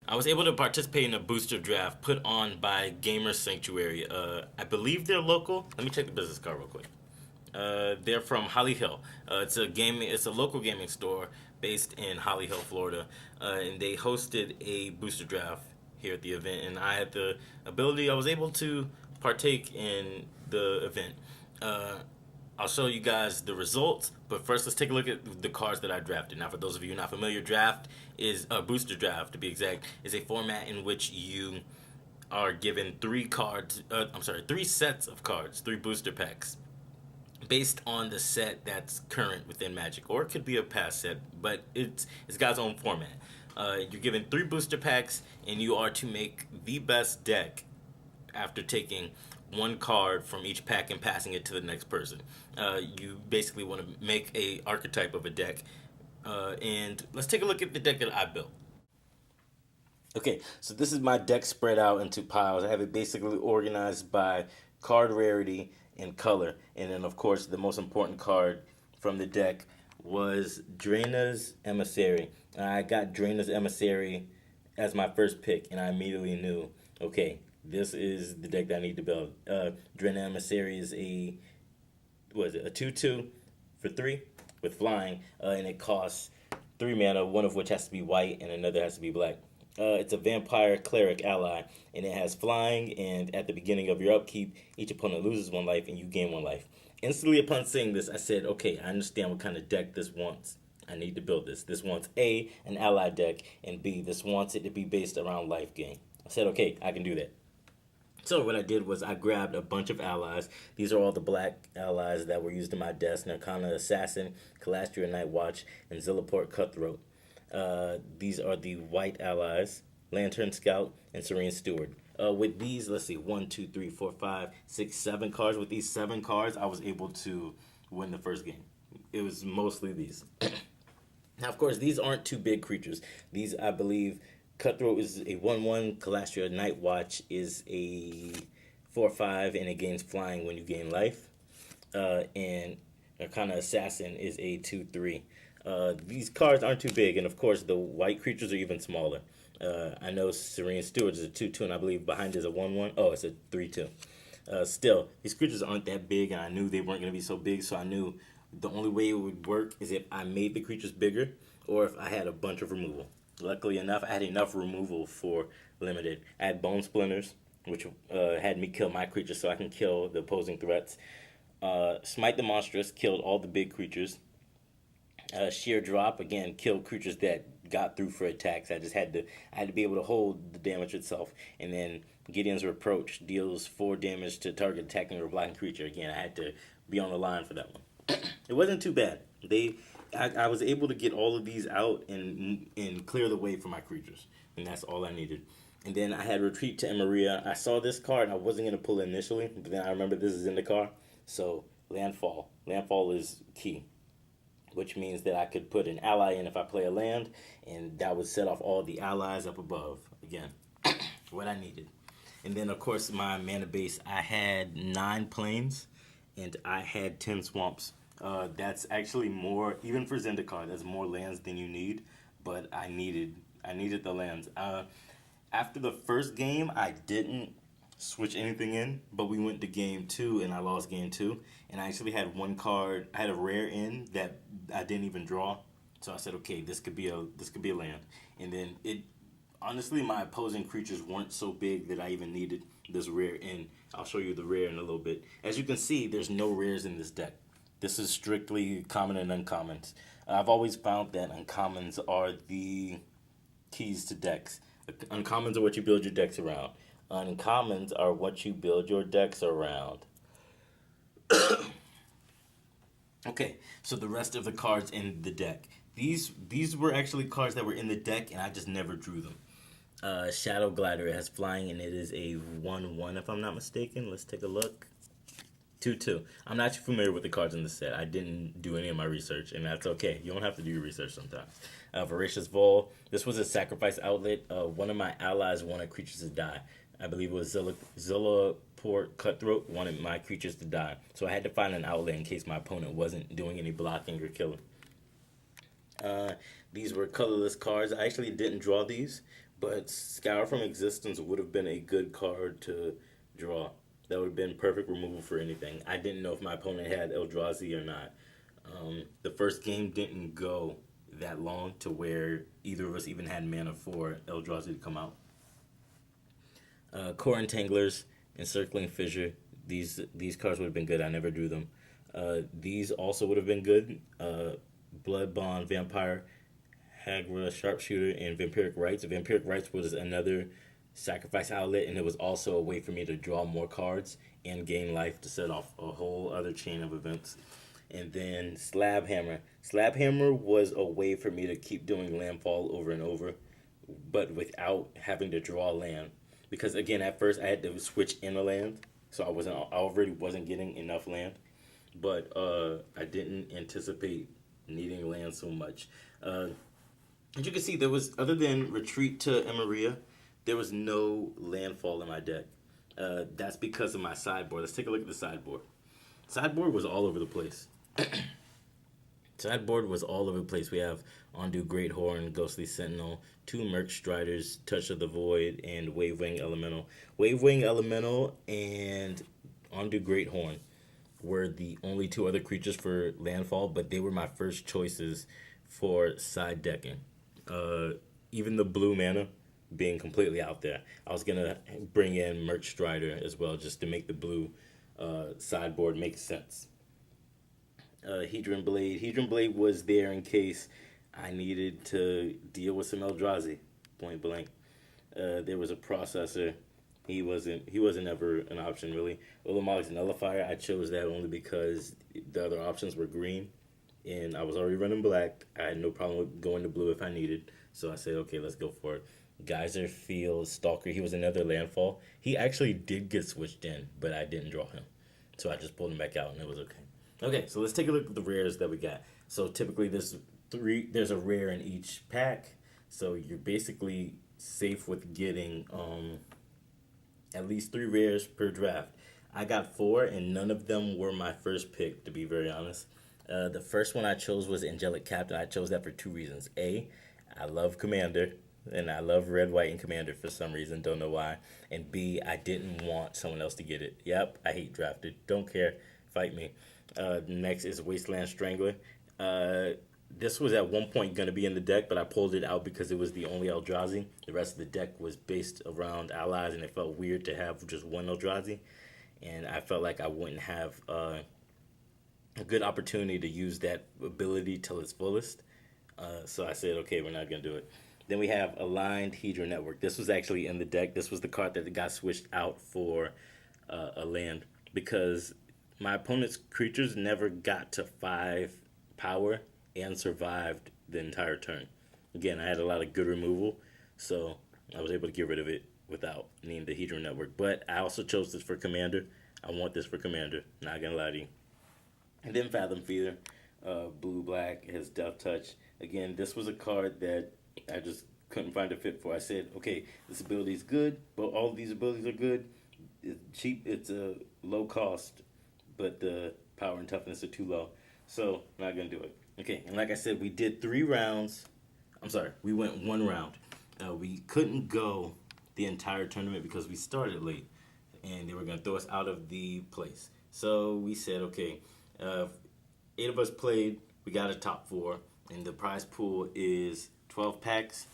I was able to participate in a booster draft put on by Gamer Sanctuary. I believe they're local. Let me check the business card real quick. They're from Holly Hill. It's a gaming. It's a local gaming store based in Holly Hill, Florida, and they hosted a booster draft here at the event, and I had the ability. I was able to partake in the event. Uh, I'll show you guys the results, but first let's take a look at the cards that I drafted. Now, for those of you not familiar, draft is a booster draft to be exact. Is a format in which you are given three cards. Three sets of cards, three booster packs, based on the set that's current within Magic, or it could be a past set, but it's God's own format. You're given three booster packs, and you are to make the best deck after taking one card from each pack and passing it to the next person. You basically want to make a archetype of a deck, and let's take a look at the deck that I built. Okay, so this is my deck spread out into piles. I have it basically organized by card rarity and color. And then, of course, the most important card from the deck was Draina's Emissary. I got Draina's Emissary as my first pick, and I immediately knew, okay, this is the deck that I need to build. Draina Emissary is a 2/2 for 3 with flying, and it costs 3 mana, one of which has to be white and another has to be black. It's a vampire cleric ally, and it has flying. And at the beginning of your upkeep, each opponent loses 1 life, and you gain 1 life. Instantly upon seeing this, I said, "Okay, I understand what kind of deck this wants. I need to build this. This wants A, an ally deck, and B, this wants it to be based around life gain." I said, "Okay, I can do that." So what I did was I grabbed a bunch of allies. These are all the black allies that were used in my desk: Narcana Assassin, Calastria Night Watch, and Zilliport Cutthroat. These are the white allies: Lantern Scout and Serene Steward. With these, let's see, 1, 2, 3, 4, 5, 6, 7 cards. With these 7 cards, I was able to win the first game. It was mostly these. Now, of course, these aren't two big creatures. These, I believe, Cutthroat is a 1/1. Calastria Night Watch is a 4/5, and it gains flying when you gain life. And Arcana Assassin is a 2/3. These cards aren't too big, and of course, the white creatures are even smaller. I know Serene Steward is a 2/2, and I believe behind is a 1/1. Oh, it's a 3/2. Still, these creatures aren't that big, and I knew they weren't going to be so big, so I knew the only way it would work is if I made the creatures bigger or if I had a bunch of removal. Luckily enough, I had enough removal for limited. I had Bone Splinters, which had me kill my creatures so I can kill the opposing threats. Smite the Monstrous killed all the big creatures. Sheer Drop again killed creatures that got through for attacks. I had to be able to hold the damage itself. And then Gideon's Reproach deals 4 damage to target attacking or blocking creature. Again, I had to be on the line for that one. It wasn't too bad. I was able to get all of these out and clear the way for my creatures, and that's all I needed. And then I had Retreat to Emeria. I saw this card, and I wasn't going to pull it initially, but then I remember this is in the car. So Landfall. Landfall is key, which means that I could put an ally in if I play a land, and that would set off all the allies up above. Again, what I needed. And then, of course, my mana base, I had 9 plains, and I had 10 swamps. That's actually more, even for Zendikar, that's more lands than you need, but I needed the lands. After the first game, I didn't switch anything in, but we went to game 2 and I lost game 2, and I actually had one card. I had a rare in that I didn't even draw, so I said, okay, this could be a land. And then honestly, my opposing creatures weren't so big that I even needed this rare in. I'll show you the rare in a little bit. As you can see, there's no rares in this deck. This is strictly common and uncommons. I've always found that uncommons are the keys to decks. Uncommons are what you build your decks around. Uncommons are what you build your decks around. Okay, so the rest of the cards in the deck. These were actually cards that were in the deck, and I just never drew them. Shadow Glider, it has flying, and it is a 1/1 if I'm not mistaken. Let's take a look. 2/2. I'm not too familiar with the cards in the set. I didn't do any of my research, and that's okay. You don't have to do your research sometimes. Voracious Vol. This was a sacrifice outlet. One of my allies wanted creatures to die. I believe it was Zilliport Cutthroat wanted my creatures to die. So I had to find an outlet in case my opponent wasn't doing any blocking or killing. These were colorless cards. I actually didn't draw these, But Scour from Existence would have been a good card to draw. That would have been perfect removal for anything. I didn't know if my opponent had Eldrazi or not. The first game didn't go that long to where either of us even had mana for Eldrazi to come out. Core Entanglers, Encircling Fissure. These cards would have been good. I never drew them. These also would have been good. Blood Bond, Vampire, Hagra, Sharpshooter, and Vampiric Rites. Vampiric Rites was another sacrifice outlet, and it was also a way for me to draw more cards and gain life to set off a whole other chain of events. And then Slab Hammer. Slab Hammer was a way for me to keep doing landfall over and over, but without having to draw land. Because again, at first I had to switch in a land, so I already wasn't getting enough land. But I didn't anticipate needing land so much. As you can see, there was, other than Retreat to Emeria, there was no landfall in my deck. That's because of my sideboard. Let's take a look at the sideboard. Sideboard was all over the place. Sideboard was all over the place. We have Ondu Greathorn, Ghostly Sentinel, 2 Merc Striders, Touch of the Void, and Wavewing Elemental. Wavewing Elemental and Ondu Greathorn were the only 2 other creatures for landfall, but they were my first choices for side decking. Even the blue mana being completely out there. I was going to bring in Merc Strider as well just to make the blue sideboard make sense. Hedron Blade. Hedron Blade was there in case I needed to deal with some Eldrazi, point blank. There was a Processor. He wasn't ever an option, really. Ulamog's Nullifier, I chose that only because the other options were green, and I was already running black. I had no problem with going to blue if I needed, so I said, okay, let's go for it. Geyser Field Stalker, he was another landfall. He actually did get switched in, but I didn't draw him, so I just pulled him back out, and it was okay. Okay, so let's take a look at the rares that we got. So typically there's a rare in each pack, so you're basically safe with getting at least 3 rares per draft. I got 4, and none of them were my first pick, to be very honest. The first one I chose was Angelic Captain. I chose that for 2 reasons. A, I love Commander, and I love Red, White, and Commander for some reason. Don't know why. And B, I didn't want someone else to get it. Yep, I hate drafted. Don't care. Fight me. Next is Wasteland Strangler. This was at one point going to be in the deck, but I pulled it out because it was the only Eldrazi. The rest of the deck was based around allies, and it felt weird to have just one Eldrazi. And I felt like I wouldn't have a good opportunity to use that ability till its fullest. So I said, okay, we're not going to do it. Then we have Aligned Hedron Network. This was actually in the deck. This was the card that got switched out for a land because my opponent's creatures never got to 5 power and survived the entire turn. Again, I had a lot of good removal, so I was able to get rid of it without needing the Hedron Network. But I also chose this for Commander. I want this for Commander, not gonna lie to you. And then Fathom Feeder, blue-black, has Death Touch. Again, this was a card that I just couldn't find a fit for. I said, okay, this ability is good, but all of these abilities are good. It's cheap, it's a low cost, but the power and toughness are too low. So, I'm not going to do it. Okay, and like I said, we did 3 rounds. I'm sorry, we went 1 round. We couldn't go the entire tournament because we started late, and they were going to throw us out of the place. So, we said, okay, 8 of us played, we got a top 4, and the prize pool is 12 packs.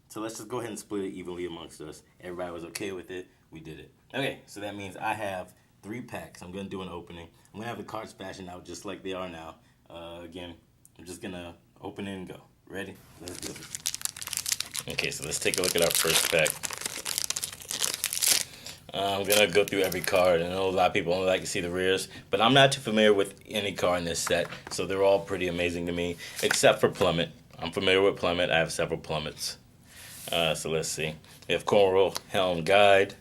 So, let's just go ahead and split it evenly amongst us. Everybody was okay with it. We did it. Okay, so that means I have 3 packs. I'm going to do an opening. I'm going to have the cards fashioned out just like they are now. Again, I'm just going to open it and go. Ready? Let's do it. Okay, so let's take a look at our first pack. I'm going to go through every card. I know a lot of people only like to see the rares, but I'm not too familiar with any card in this set, so they're all pretty amazing to me, except for Plummet. I'm familiar with Plummet. I have several Plummets. So let's see. We have Coral Helm Guide.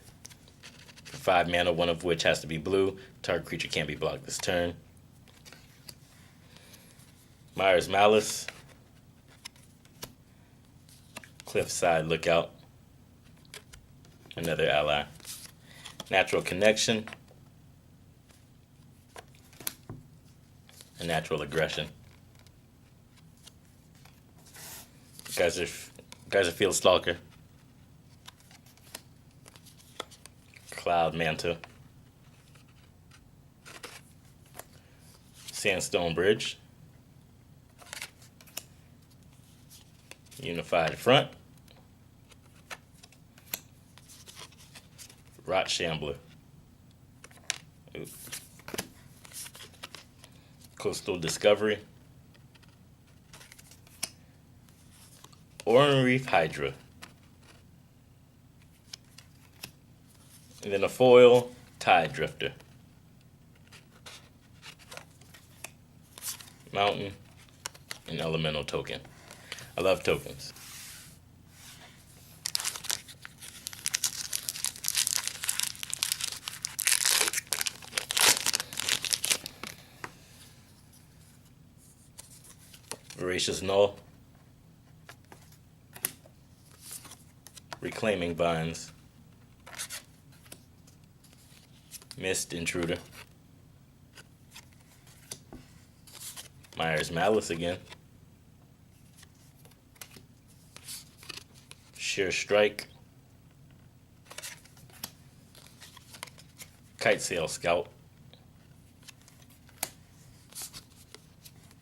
5 mana, one of which has to be blue. Target creature can't be blocked this turn. Myers Malice. Cliffside Lookout. Another ally. Natural Connection. A Natural Aggression. Geyser Field Stalker. Cloud Manta, Sandstone Bridge, Unified Front, Rot Shambler, Coastal Discovery, Oran Reef Hydra, and then a foil Tide Drifter, Mountain, and Elemental token. I love tokens. Voracious Null, Reclaiming Vines, Mist Intruder, Myers Malice again, Sheer Strike, Kitesail Scout,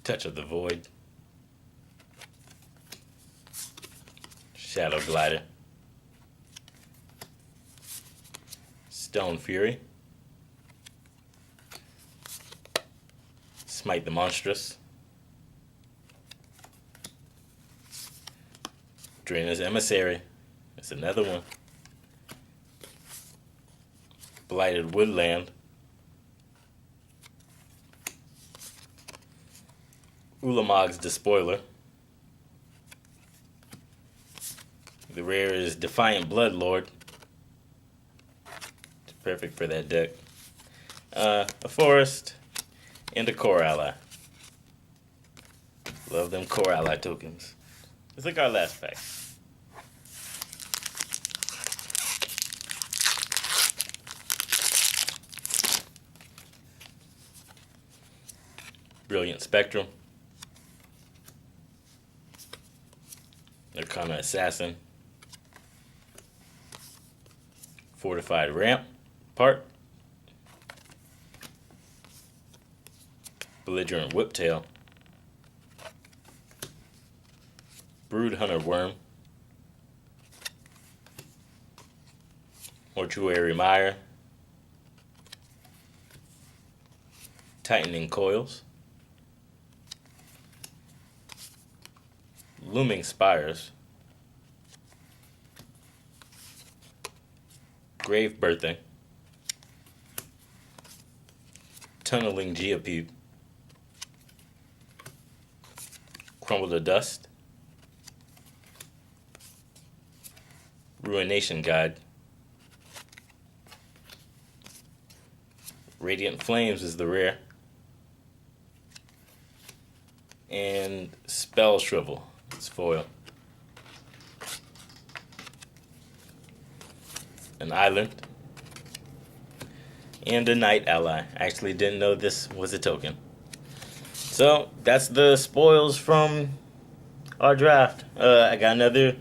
Touch of the Void, Shadow Glider, Stone Fury, Smite the Monstrous, Drainer's Emissary, that's another one, Blighted Woodland, Ulamog's Despoiler. The rare is Defiant Bloodlord. It's perfect for that deck. A Forest, and a Core Ally. Love them Core Ally tokens. Let's look at our last pack. Brilliant Spectrum, Arcana Assassin, Fortified Ramp Part, Belligerent Whiptail, Broodhunter Worm, Mortuary Mire, Tightening Coils, Looming Spires, Grave Birthing, Tunneling Geopube, Crumble to Dust, Ruination Guide, Radiant Flames is the rare, and Spell Shrivel, it's foil. An Island, and a Night Ally. Actually didn't know this was a token. So that's the spoils from our draft. I got another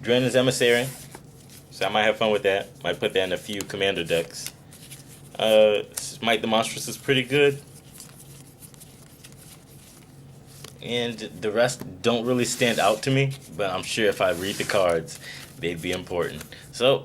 Drainer's Emissary, so I might have fun with that. Might put that in a few commander decks. Smite the Monstrous is pretty good, and the rest don't really stand out to me, but I'm sure if I read the cards, they'd be important. So